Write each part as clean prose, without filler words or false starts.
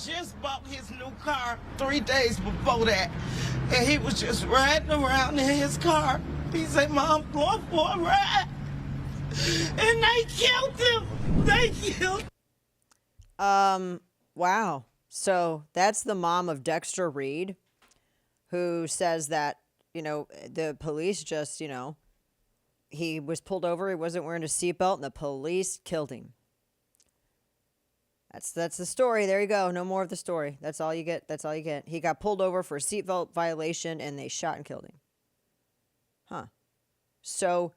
just bought his new car 3 days before that. And he was just riding around in his car. He said, Mom, I'm going for a ride. And they killed him. They killed him. Wow. So that's the mom of Dexter Reed, who says that, the police just, he was pulled over. He wasn't wearing a seatbelt and the police killed him. That's the story. There you go. No more of the story. That's all you get. That's all you get. He got pulled over for a seatbelt violation and they shot and killed him. Huh. So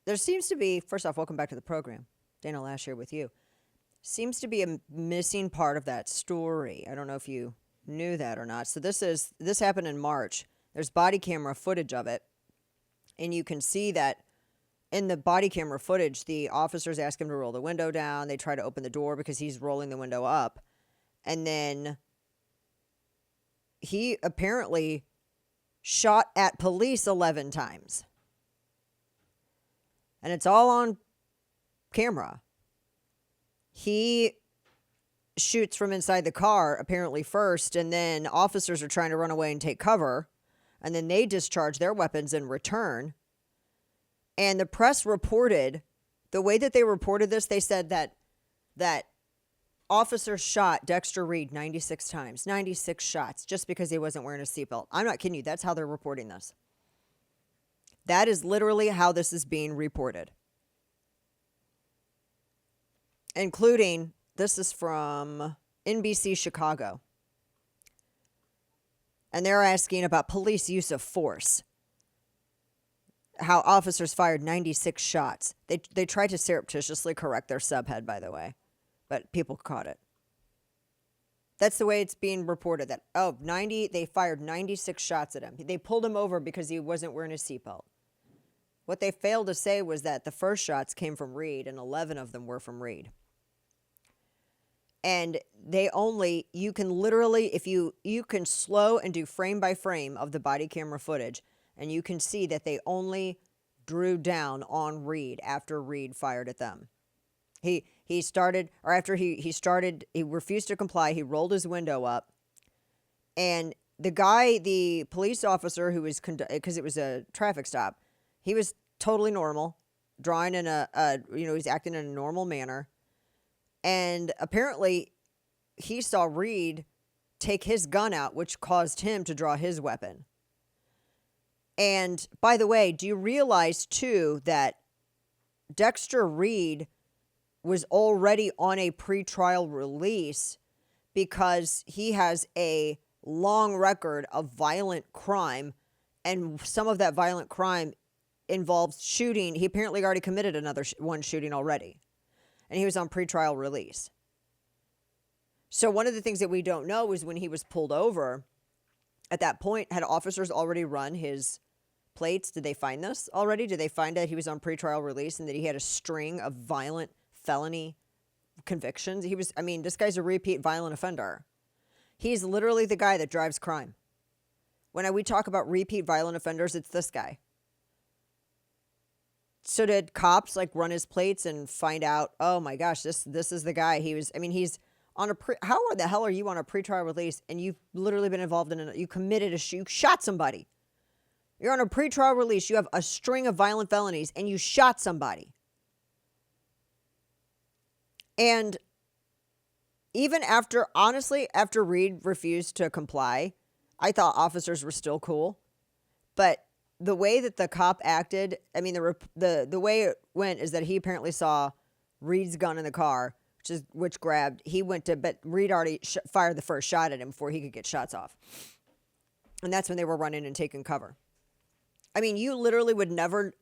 there seems to be, first off, welcome back to the program. Dana Loesch here with you. Seems to be a missing part of that story. I don't know if you knew that or not. So this happened in March. There's body camera footage of it. And you can see that in the body camera footage, the officers ask him to roll the window down. They try to open the door because he's rolling the window up. And then he apparently shot at police 11 times. And it's all on camera. He shoots from inside the car, apparently first, and then officers are trying to run away and take cover. And then they discharge their weapons in return. And the press reported, the way that they reported this, they said that officers shot Dexter Reed 96 times, 96 shots, just because he wasn't wearing a seatbelt. I'm not kidding you. That's how they're reporting this. That is literally how this is being reported. Including, this is from NBC Chicago. And they're asking about police use of force. How officers fired 96 shots. They tried to surreptitiously correct their subhead, by the way. But people caught it. That's the way it's being reported. That, they fired 96 shots at him. They pulled him over because he wasn't wearing a seatbelt. What they failed to say was that the first shots came from Reed, and 11 of them were from Reed. And you can literally, if you can slow and do frame by frame of the body camera footage, and you can see that they only drew down on Reed after Reed fired at them. He refused to comply. He rolled his window up. And the police officer who was, because it was a traffic stop, he was totally normal, drawing in he's acting in a normal manner. And apparently he saw Reed take his gun out, which caused him to draw his weapon. And by the way, do you realize too that Dexter Reed was already on a pretrial release because he has a long record of violent crime, and some of that violent crime involves shooting. He apparently already committed another one shooting already, and he was on pretrial release. So one of the things that we don't know is when he was pulled over, at that point, had officers already run his plates? Did they find this already? Did they find that he was on pretrial release and that he had a string of violent felony convictions? This guy's a repeat violent offender. He's literally the guy that drives crime. When we talk about repeat violent offenders, it's this guy. So did cops run his plates and find out, oh my gosh, this is the guy. He's on how the hell are you on a pretrial release and you've literally been involved you committed you shot somebody. You're on a pretrial release. You have a string of violent felonies and you shot somebody. And even after Reed refused to comply, I thought officers were still cool. But the way that the cop acted, the way it went is that he apparently saw Reed's gun in the car, which grabbed. He went to, but Reed already fired the first shot at him before he could get shots off. And that's when they were running and taking cover. You literally would never,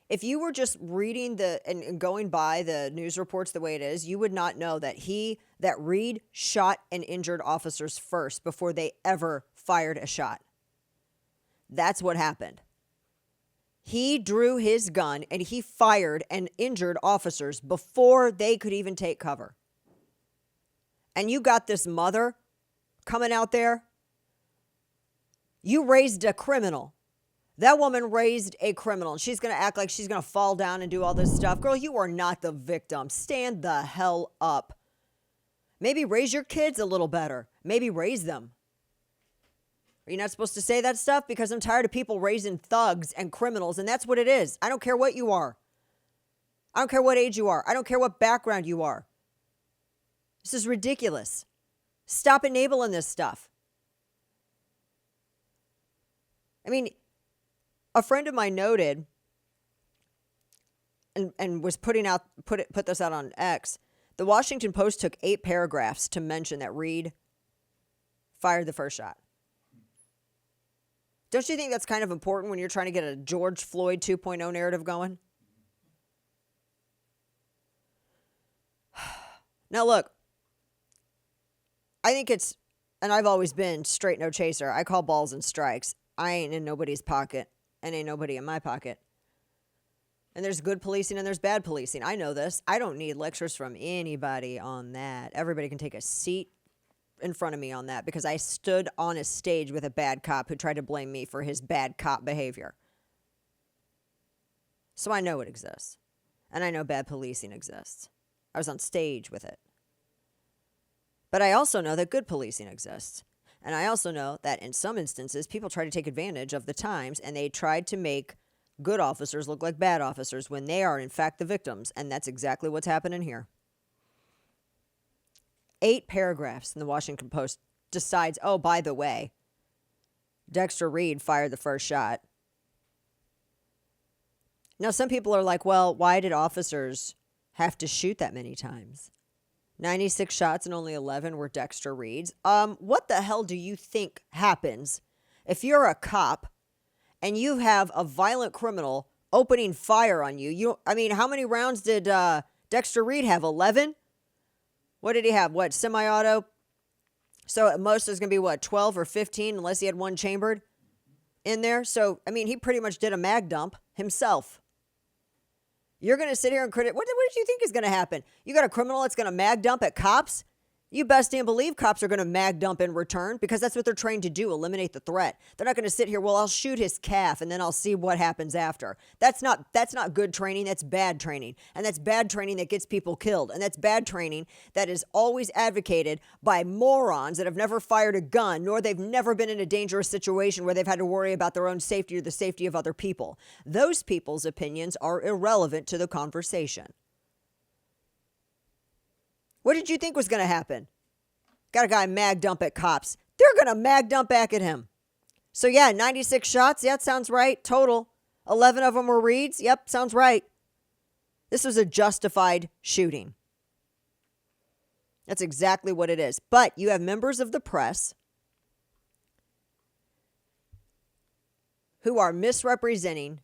if you were just reading and going by the news reports the way it is, you would not know that Reed shot and injured officers first before they ever fired a shot. That's what happened. He drew his gun and he fired and injured officers before they could even take cover. And you got this mother coming out there. You raised a criminal. That woman raised a criminal, and she's going to act like she's going to fall down and do all this stuff. Girl, you are not the victim. Stand the hell up. Maybe raise your kids a little better. Maybe raise them. Are you not supposed to say that stuff? Because I'm tired of people raising thugs and criminals, and that's what it is. I don't care what you are. I don't care what age you are. I don't care what background you are. This is ridiculous. Stop enabling this stuff. I mean, a friend of mine noted and was put this out on X. The Washington Post took 8 paragraphs to mention that Reed fired the first shot. Don't you think that's kind of important when you're trying to get a George Floyd 2.0 narrative going? Now, look, I think it's, and I've always been straight no chaser. I call balls and strikes. I ain't in nobody's pocket, and ain't nobody in my pocket. And there's good policing and there's bad policing. I know this. I don't need lectures from anybody on that. Everybody can take a seat in front of me on that because I stood on a stage with a bad cop who tried to blame me for his bad cop behavior. So I know it exists. And I know bad policing exists. I was on stage with it. But I also know that good policing exists. And I also know that in some instances, people try to take advantage of the times and they tried to make good officers look like bad officers when they are, in fact, the victims. And that's exactly what's happening here. 8 paragraphs in the Washington Post decides, oh, by the way, Dexter Reed fired the first shot. Now, some people are like, well, why did officers have to shoot that many times? 96 shots and only 11 were Dexter Reed's. What the hell do you think happens if you're a cop and you have a violent criminal opening fire on you? How many rounds did Dexter Reed have? 11? What did he have? Semi-auto? So at most it's going to be 12 or 15 unless he had one chambered in there. So, he pretty much did a mag dump himself. You're going to sit here and criticize. What did you think is going to happen? You got a criminal that's going to mag dump at cops? You best damn believe cops are going to mag dump in return because that's what they're trained to do, eliminate the threat. They're not going to sit here, well, I'll shoot his calf and then I'll see what happens after. That's not good training. That's bad training. And that's bad training that gets people killed. And that's bad training that is always advocated by morons that have never fired a gun, nor they've never been in a dangerous situation where they've had to worry about their own safety or the safety of other people. Those people's opinions are irrelevant to the conversation. What did you think was going to happen? Got a guy mag dump at cops. They're going to mag dump back at him. So yeah, 96 shots. Yeah, that sounds right. Total. 11 of them were Reed's. Yep, sounds right. This was a justified shooting. That's exactly what it is. But you have members of the press who are misrepresenting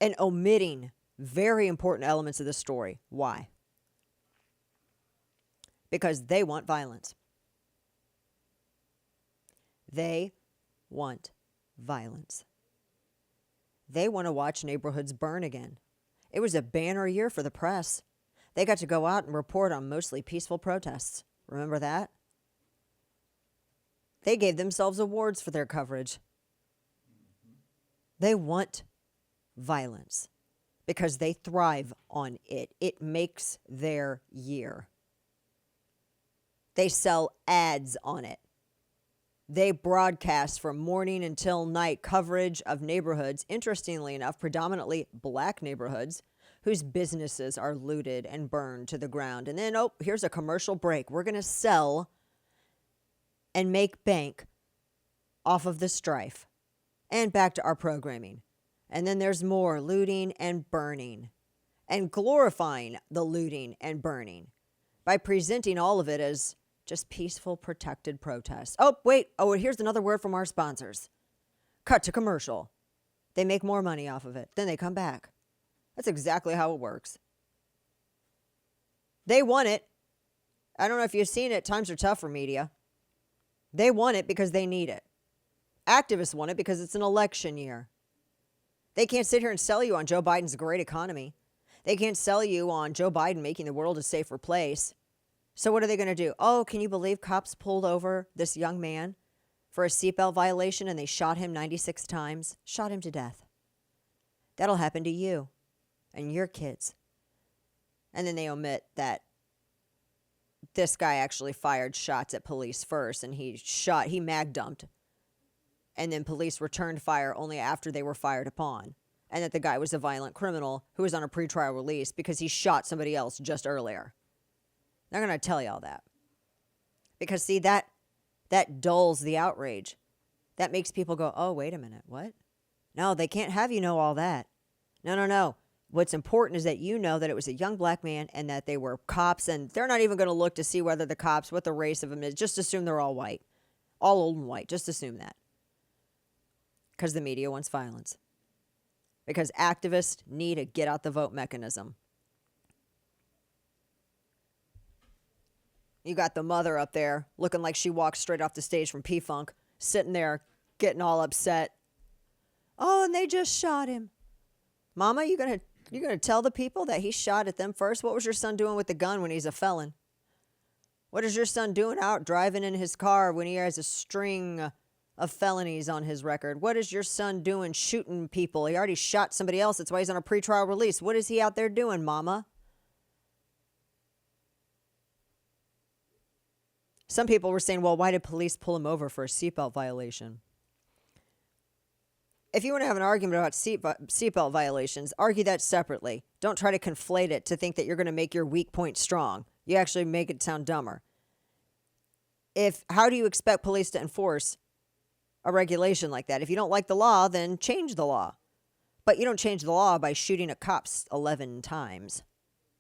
and omitting very important elements of the story. Why? Because they want violence. They want violence. They want to watch neighborhoods burn again. It was a banner year for the press. They got to go out and report on mostly peaceful protests. Remember that? They gave themselves awards for their coverage. They want violence because they thrive on it. It makes their year. They sell ads on it. They broadcast from morning until night coverage of neighborhoods, interestingly enough, predominantly black neighborhoods, whose businesses are looted and burned to the ground. And then, here's a commercial break. We're going to sell and make bank off of the strife. And back to our programming. And then there's more looting and burning and glorifying the looting and burning by presenting all of it as just peaceful, protected protests. Here's another word from our sponsors. Cut to commercial. They make more money off of it. Then they come back. That's exactly how it works. They want it. I don't know if you've seen it. Times are tough for media. They want it because they need it. Activists want it because it's an election year. They can't sit here and sell you on Joe Biden's great economy. They can't sell you on Joe Biden making the world a safer place. So what are they going to do? Oh, can you believe cops pulled over this young man for a seatbelt violation and they shot him 96 times? Shot him to death. That'll happen to you and your kids. And then they omit that this guy actually fired shots at police first, and he mag dumped. And then police returned fire only after they were fired upon. And that the guy was a violent criminal who was on a pretrial release because he shot somebody else just earlier. They're going to tell you all that. Because, see, that dulls the outrage. That makes people go, oh, wait a minute, what? No, they can't have you know all that. No. What's important is that you know that it was a young black man and that they were cops, and they're not even going to look to see whether the cops, what the race of them is. Just assume they're all white. All old and white. Just assume that. Because the media wants violence. Because activists need a get out the vote mechanism. You got the mother up there looking like she walked straight off the stage from P-Funk, sitting there getting all upset. Oh, and they just shot him. Mama, you gonna tell the people that he shot at them first? What was your son doing with the gun when he's a felon? What is your son doing out driving in his car when he has a string of felonies on his record? What is your son doing shooting people? He already shot somebody else. That's why he's on a pretrial release. What is he out there doing, Mama? Some people were saying, well, why did police pull him over for a seatbelt violation? If you want to have an argument about seatbelt violations, argue that separately. Don't try to conflate it to think that you're going to make your weak point strong. You actually make it sound dumber. How do you expect police to enforce a regulation like that? If you don't like the law, then change the law. But you don't change the law by shooting at cops 11 times.